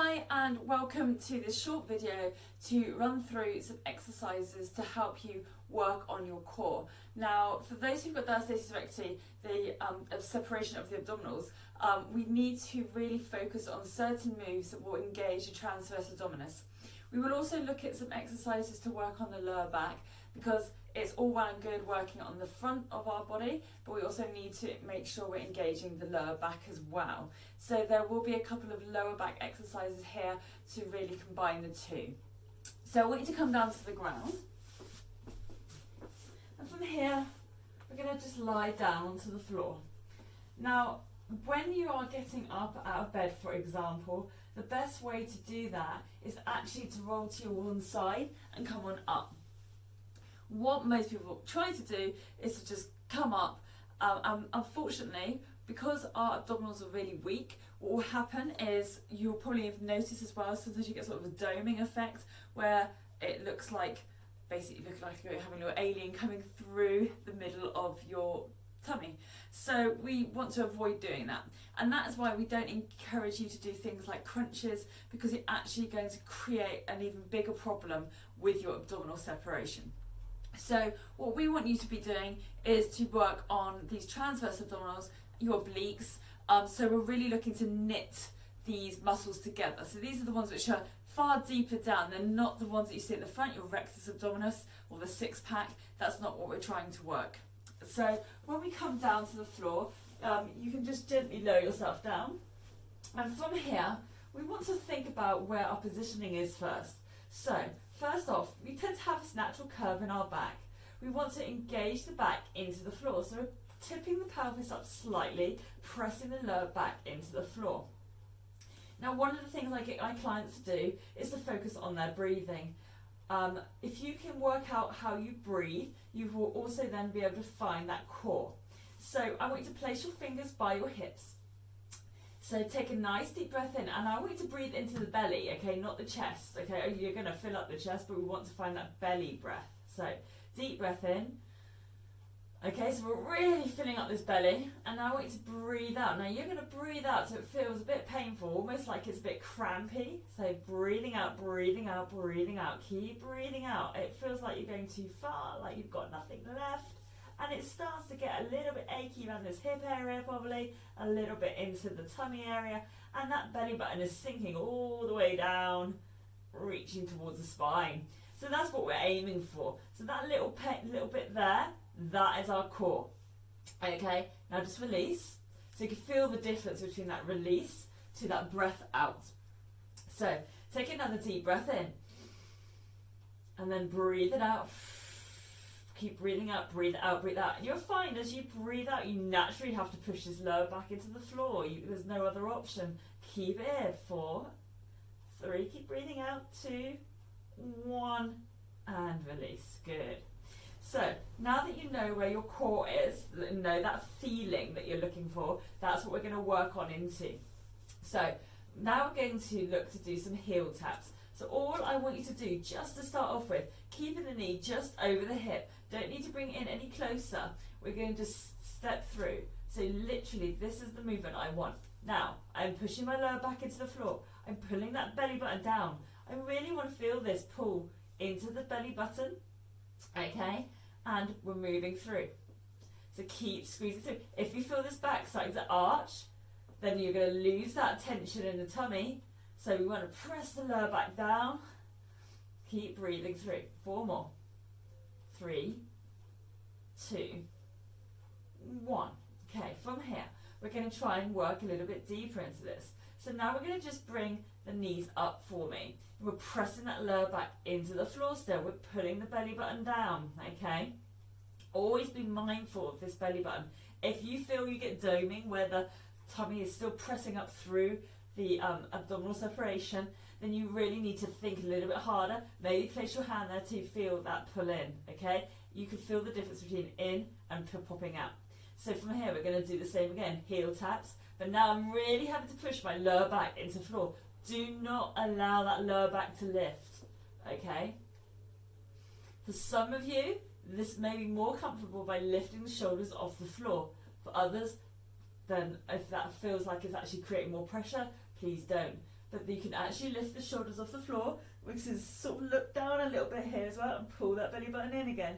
Hi and welcome to this short video to run through some exercises to help you work on your core. Now, for those who've got diastasis recti, the separation of the abdominals, we need to really focus on certain moves that will engage the transverse abdominis. We will also look at some exercises to work on the lower back, because it's all well and good working on the front of our body, but we also need to make sure we're engaging the lower back as well. So there will be a couple of lower back exercises here to really combine the two. So I want you to come down to the ground. And from here, we're going to just lie down onto the floor. Now, when you are getting up out of bed, for example, the best way to do that is actually to roll to your one side and come on up. What most people try to do is to just come up, and unfortunately, because our abdominals are really weak, what will happen is you'll probably have noticed as well, sometimes you get sort of a doming effect where it looks like, basically looking like you're having a little alien coming through the middle of your tummy. So we want to avoid doing that, and that is why we don't encourage you to do things like crunches, because it's actually going to create an even bigger problem with your abdominal separation. So what we want you to be doing is to work on these transverse abdominals, your obliques. So we're really looking to knit these muscles together. So these are the ones which are far deeper down. They're not the ones that you see at the front, your rectus abdominis or the six pack. That's not what we're trying to work. So when we come down to the floor, you can just gently lower yourself down. And from here, we want to think about where our positioning is first. So first off, we tend to have this natural curve in our back. We want to engage the back into the floor. So we're tipping the pelvis up slightly, pressing the lower back into the floor. Now, one of the things I get my clients to do is to focus on their breathing. If you can work out how you breathe, you will also then be able to find that core. So I want you to place your fingers by your hips. So take a nice deep breath in, and I want you to breathe into the belly, okay, not the chest, okay? You're going to fill up the chest, but we want to find that belly breath. So deep breath in. Okay, so we're really filling up this belly, and now I want you to breathe out. Now you're going to breathe out so it feels a bit painful, almost like it's a bit crampy. So breathing out, breathing out, breathing out. Keep breathing out. It feels like you're going too far, like you've got nothing left. And it starts to get a little bit achy around this hip area, probably a little bit into the tummy area, and that belly button is sinking all the way down, reaching towards the spine. So that's what we're aiming for. So that little bit there, that is our core. Okay, now just release. So you can feel the difference between that release to that breath out. So take another deep breath in, and then breathe it out. Keep breathing out, breathe out, breathe out. And you'll find as you breathe out, you naturally have to push this lower back into the floor. There's no other option. Keep it here. 4, 3, keep breathing out. 2, 1, and release. Good. So now that you know where your core is, know that feeling that you're looking for, that's what we're going to work on into. So now we're going to look to do some heel taps. So all I want you to do, just to start off with, keeping the knee just over the hip. Don't need to bring it in any closer. We're going to step through. So literally, this is the movement I want. Now, I'm pushing my lower back into the floor. I'm pulling that belly button down. I really want to feel this pull into the belly button. Okay? And we're moving through. So keep squeezing through. If you feel this back starting to arch, then you're going to lose that tension in the tummy. So we want to press the lower back down. Keep breathing through. 4 more. 3, 2, 1. Okay, from here, we're going to try and work a little bit deeper into this. So now we're going to just bring the knees up for me. We're pressing that lower back into the floor still. We're pulling the belly button down, okay? Always be mindful of this belly button. If you feel you get doming where the tummy is still pressing up through the abdominal separation, then you really need to think a little bit harder. Maybe place your hand there to feel that pull in, okay? You can feel the difference between in and popping out. So from here, we're going to do the same again, heel taps. But now I'm really having to push my lower back into the floor. Do not allow that lower back to lift, okay? For some of you, this may be more comfortable by lifting the shoulders off the floor. For others, then if that feels like it's actually creating more pressure, please don't. but you can actually lift the shoulders off the floor, which is sort of look down a little bit here as well and pull that belly button in again,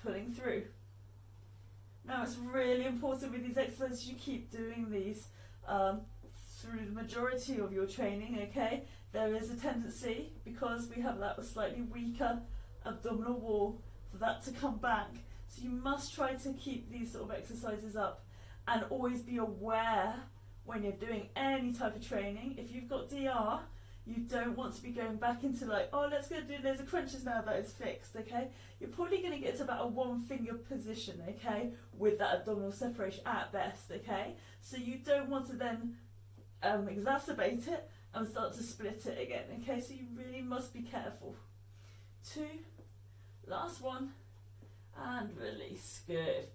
pulling through. Now it's really important with these exercises you keep doing these through the majority of your training, okay? There is a tendency, because we have that slightly weaker abdominal wall, for that to come back. So you must try to keep these sort of exercises up and always be aware when you're doing any type of training. If you've got DR, you don't want to be going back into like, oh, let's go do loads of crunches now that it's fixed, okay? You're probably going to get to about a 1 finger position, okay, with that abdominal separation at best, okay? So you don't want to then exacerbate it and start to split it again, okay? So you really must be careful. 2, last one, and release. Good.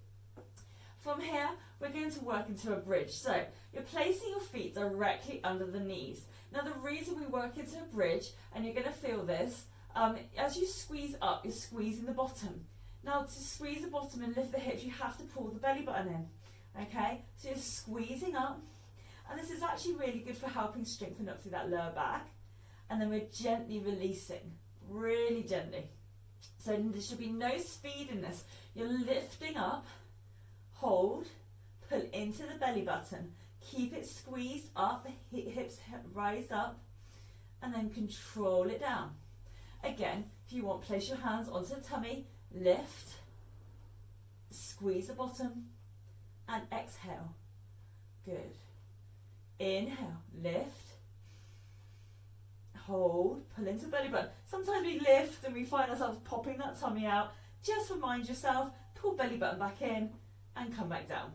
From here, we're going to work into a bridge. So you're placing your feet directly under the knees. Now the reason we work into a bridge, and you're going to feel this, as you squeeze up, you're squeezing the bottom. Now to squeeze the bottom and lift the hips, you have to pull the belly button in, okay? So you're squeezing up, and this is actually really good for helping strengthen up through that lower back. And then we're gently releasing, really gently. So there should be no speed in this. You're lifting up, hold, pull into the belly button, keep it squeezed up, hips rise up, and then control it down. Again, if you want, place your hands onto the tummy, lift, squeeze the bottom, and exhale. Good. Inhale, lift, hold, pull into the belly button. Sometimes we lift and we find ourselves popping that tummy out. Just remind yourself, pull belly button back in and come back down.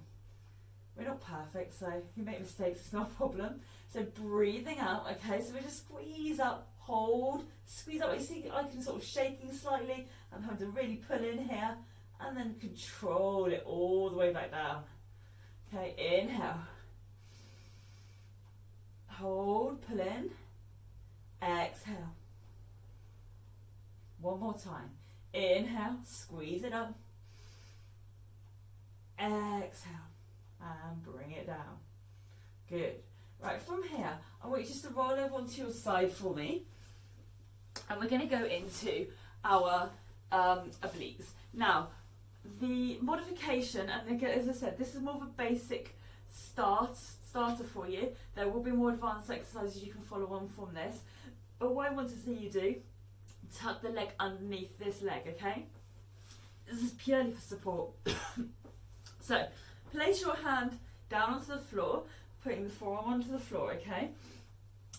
We're not perfect, so if you make mistakes, it's not a problem. So breathing out, okay, so we just squeeze up, hold, squeeze up. You see I can sort of shaking slightly. I'm having to really pull in here and then control it all the way back down. Okay, inhale. Hold, pull in, exhale. One more time. Inhale, squeeze it up. Exhale, and bring it down. Good. Right, from here, I want you just to roll over onto your side for me. And we're going to go into our obliques. Now, the modification, and again, as I said, this is more of a basic starter for you. There will be more advanced exercises you can follow on from this. But what I want to see you do, tuck the leg underneath this leg, okay? This is purely for support. So, place your hand down onto the floor, putting the forearm onto the floor, okay?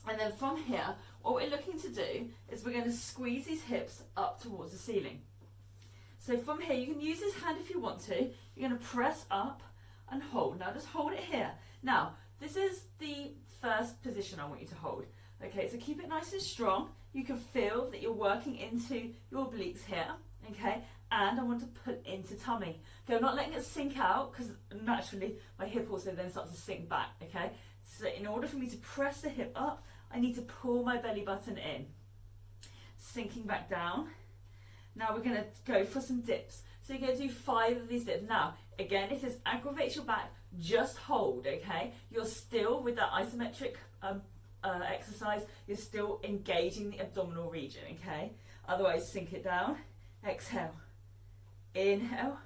And then from here, what we're looking to do is we're going to squeeze these hips up towards the ceiling. So from here, you can use this hand if you want to. You're going to press up and hold. Now just hold it here. Now, this is the first position I want you to hold. Okay, so keep it nice and strong. You can feel that you're working into your obliques here, okay? And I want to put into tummy. Okay, I'm not letting it sink out because naturally my hip also then starts to sink back, okay? So in order for me to press the hip up, I need to pull my belly button in. Sinking back down. Now we're going to go for some dips. So you're going to do 5 of these dips. Now, again, if this aggravates your back, just hold, okay? You're still, with that isometric exercise, you're still engaging the abdominal region, okay? Otherwise, sink it down. Exhale. Inhale.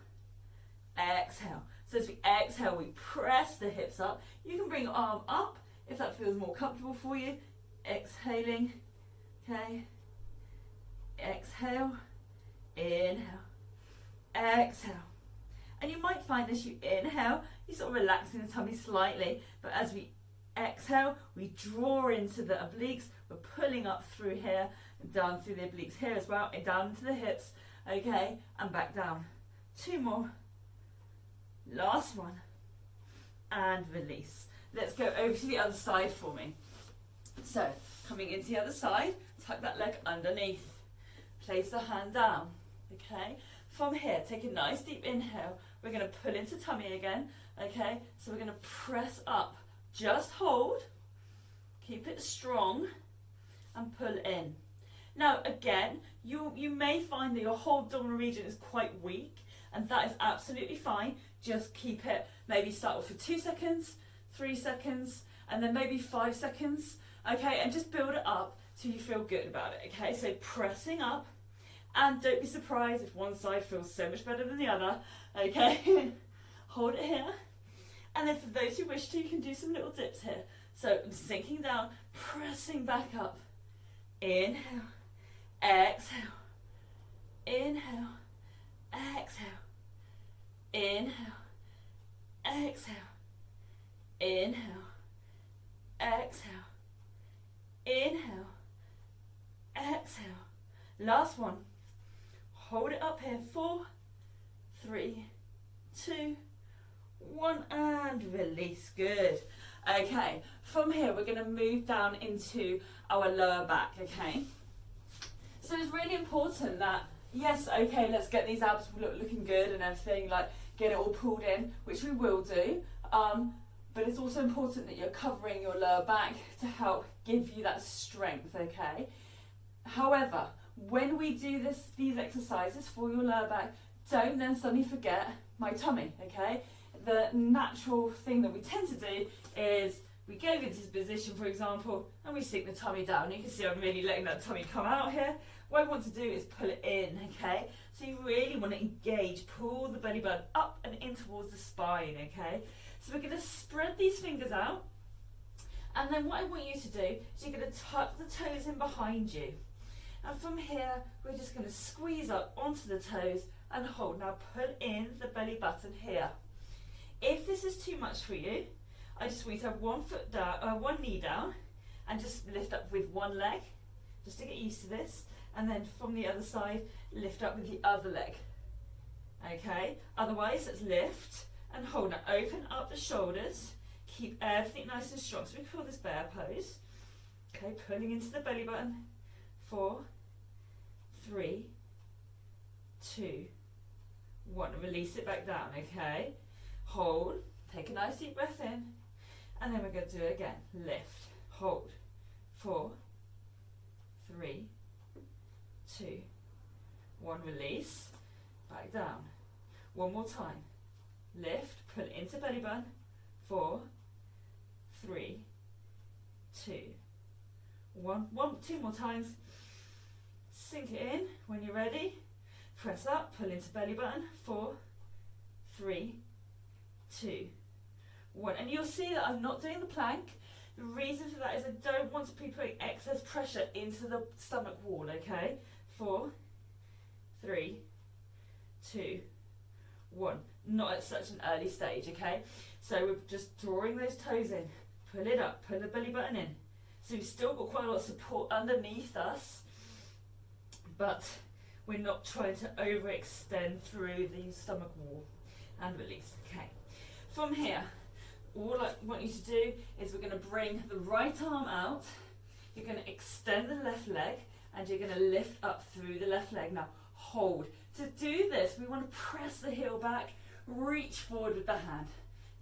Exhale. So as we exhale, we press the hips up. You can bring your arm up if that feels more comfortable for you. Exhaling. Okay. Exhale. Inhale. Exhale. And you might find as you inhale, you sort of relaxing the tummy slightly, but as we exhale, we draw into the obliques. We're pulling up through here and down through the obliques here as well, and down into the hips, okay, and back down. 2 more. Last one. And release. Let's go over to the other side for me. So, coming into the other side, tuck that leg underneath. Place the hand down, okay? From here, take a nice deep inhale. We're going to pull into tummy again, okay? So we're going to press up. Just hold. Keep it strong. And pull in. Now, again, you may find that your whole abdominal region is quite weak, and that is absolutely fine. Just keep it, maybe start off for 2 seconds, 3 seconds, and then maybe 5 seconds. Okay, and just build it up till you feel good about it. Okay, so pressing up, and don't be surprised if one side feels so much better than the other. Okay, hold it here, and then for those who wish to, you can do some little dips here. So I'm sinking down, pressing back up. Inhale, exhale, inhale, exhale, inhale, exhale, inhale, exhale, inhale, exhale. Last one. Hold it up here. 4, 3, 2, 1, and release. Good. Okay, from here we're going to move down into our lower back, okay? So it's really important that, yes, okay, let's get these abs looking good and everything, like get it all pulled in, which we will do, but it's also important that you're covering your lower back to help give you that strength, okay? However, when we do these exercises for your lower back, don't then suddenly forget my tummy, okay? The natural thing that we tend to do is we go into this position, for example, and we sink the tummy down. You can see I'm really letting that tummy come out here. What I want to do is pull it in, okay? So you really want to engage, pull the belly button up and in towards the spine, okay? So we're going to spread these fingers out, and then what I want you to do is you're going to tuck the toes in behind you. And from here, we're just going to squeeze up onto the toes and hold. Now put in the belly button here. If this is too much for you, I just want you to have one knee down and just lift up with one leg, just to get used to this. And then from the other side, lift up with the other leg. Okay, otherwise let's lift and hold. Now open up the shoulders, keep everything nice and strong. So we call this bear pose. Okay, pulling into the belly button. 4, 3, 2, 1. Release it back down, okay? Hold, take a nice deep breath in, and then we're going to do it again. Lift, hold. 4, 3, 2, 1. Release, back down. One more time. Lift, pull it into belly button. 4, 3, 2, 1. 2 more times. Sink it in when you're ready. Press up, pull into belly button. 4, 3, 2, 1. And you'll see that I'm not doing the plank. The reason for that is I don't want to be putting excess pressure into the stomach wall, okay? 4, 3, 2, 1. Not at such an early stage, okay? So we're just drawing those toes in. Pull it up, pull the belly button in. So we've still got quite a lot of support underneath us, but we're not trying to overextend through the stomach wall. And release, okay. From here, all I want you to do is we're going to bring the right arm out, you're going to extend the left leg, and you're going to lift up through the left leg. Now, hold. To do this, we want to press the heel back, reach forward with the hand.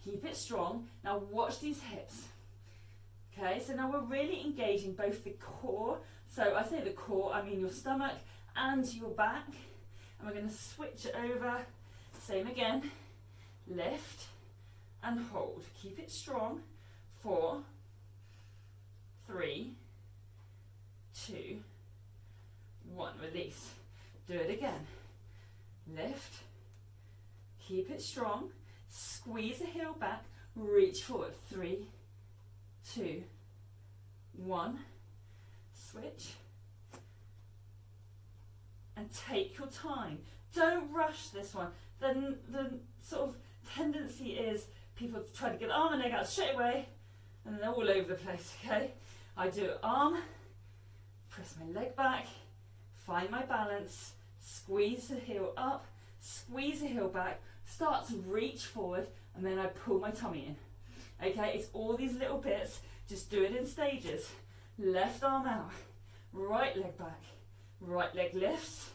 Keep it strong. Now watch these hips. Okay, so now we're really engaging both the core, so I say the core, I mean your stomach and your back, and we're going to switch it over. Same again. Lift and hold. Keep it strong. 4, 3, 2, 1. Release. Do it again. Lift. Keep it strong. Squeeze the heel back. Reach forward. 3, 2, 1. Switch. And take your time. Don't rush this one. The sort of tendency is people try to get the arm and leg out straight away, and they're all over the place, okay? I do arm, press my leg back, find my balance, squeeze the heel up, squeeze the heel back, start to reach forward, and then I pull my tummy in. Okay, it's all these little bits, just do it in stages. Left arm out, right leg back, right leg lifts,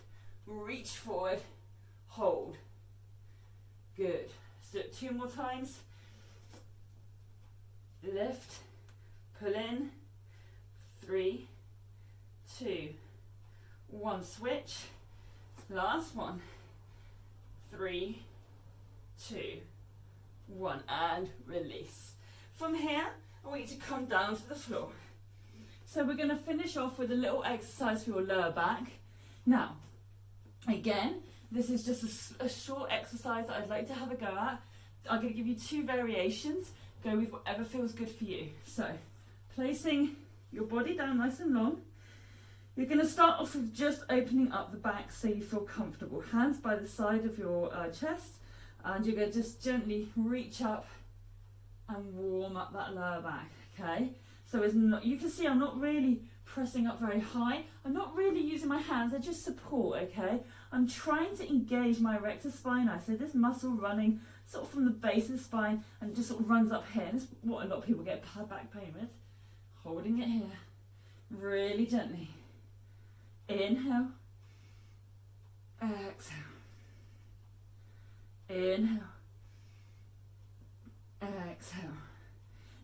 reach forward, hold. Good. Let's do it 2 more times. Lift, pull in, 3, 2, 1. Switch. Last one. 3, 2, 1, and release. From here, I want you to come down to the floor. So we're going to finish off with a little exercise for your lower back. Now, again, this is just a short exercise that I'd like to have a go at. I'm going to give you 2 variations. Go with whatever feels good for you. So, placing your body down nice and long. You're going to start off with just opening up the back so you feel comfortable. Hands by the side of your chest, and you're going to just gently reach up and warm up that lower back, okay? So it's not, you can see I'm not really pressing up very high. I'm not really using my hands, they're just support, okay? I'm trying to engage my rectus spinae, so this muscle running sort of from the base of the spine and just sort of runs up here. This is what a lot of people get back pain with. Holding it here, really gently. Inhale, exhale, inhale, exhale.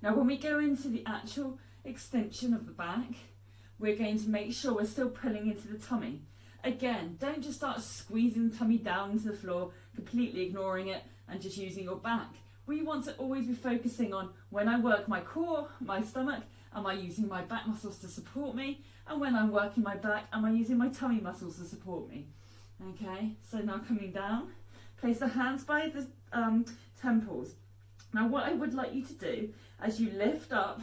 Now when we go into the actual extension of the back, we're going to make sure we're still pulling into the tummy. Again, don't just start squeezing the tummy down to the floor, completely ignoring it and just using your back. We want to always be focusing on, when I work my core, my stomach, am I using my back muscles to support me? And when I'm working my back, am I using my tummy muscles to support me? Okay, so now coming down, place the hands by the temples. Now what I would like you to do, as you lift up,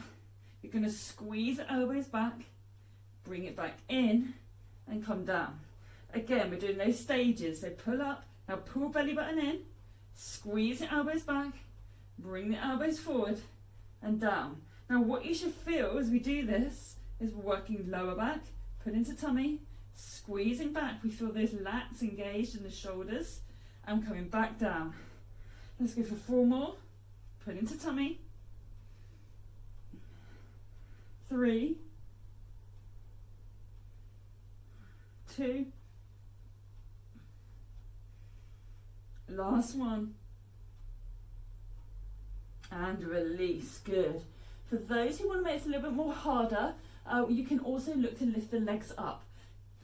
you're going to squeeze the elbows back, bring it back in, and come down. Again, we're doing those stages, so pull up, now pull belly button in, squeeze the elbows back, bring the elbows forward, and down. Now what you should feel as we do this is we're working lower back, put into tummy, squeezing back. We feel those lats engaged in the shoulders, and coming back down. Let's go for 4 more. Put into tummy. 3, 2, last one, and release. Good. For those who want to make this a little bit more harder, you can also look to lift the legs up.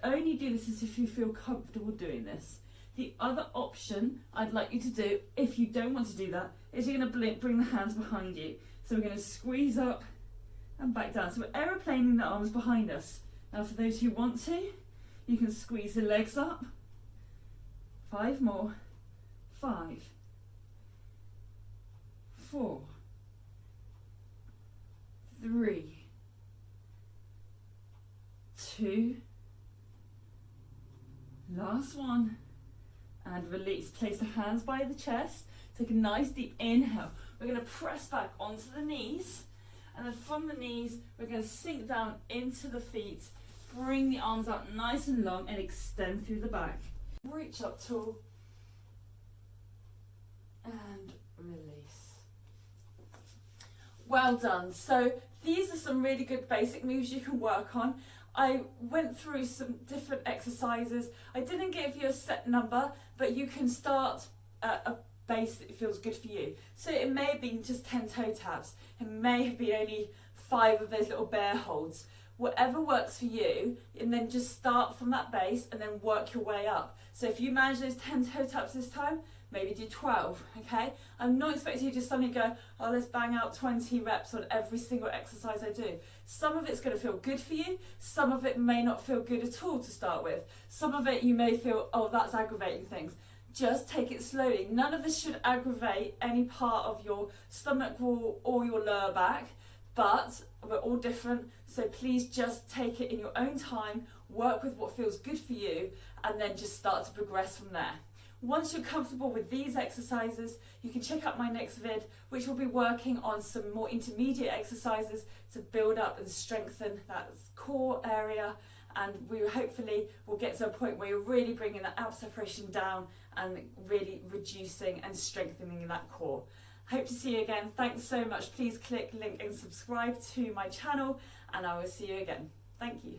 Only do this if you feel comfortable doing this. The other option I'd like you to do, if you don't want to do that, is you're going to bring the hands behind you. So we're going to squeeze up and back down. So we're aeroplaning the arms behind us. Now for those who want to, you can squeeze the legs up. 5 more. 5, 4, 3, 2, last one, and release. Place the hands by the chest, take a nice deep inhale. We're going to press back onto the knees, and then from the knees we're going to sink down into the feet, bring the arms out nice and long and extend through the back. Reach up tall and release. Well done. So these are some really good basic moves you can work on. I went through some different exercises. I didn't give you a set number, but you can start at a base that feels good for you. So it may have been just 10 toe taps. It may have been only 5 of those little bear holds. Whatever works for you, and then just start from that base and then work your way up. So if you manage those 10 toe taps this time, maybe do 12, okay? I'm not expecting you to just suddenly go, oh, let's bang out 20 reps on every single exercise I do. Some of it's going to feel good for you. Some of it may not feel good at all to start with. Some of it you may feel, oh, that's aggravating things. Just take it slowly. None of this should aggravate any part of your stomach wall or your lower back, but we're all different. So please just take it in your own time, work with what feels good for you, and then just start to progress from there. Once you're comfortable with these exercises, you can check out my next vid, which will be working on some more intermediate exercises to build up and strengthen that core area, and we hopefully will get to a point where you're really bringing that ab separation down and really reducing and strengthening that core. Hope to see you again. Thanks so much. Please click link and subscribe to my channel, and I will see you again. Thank you.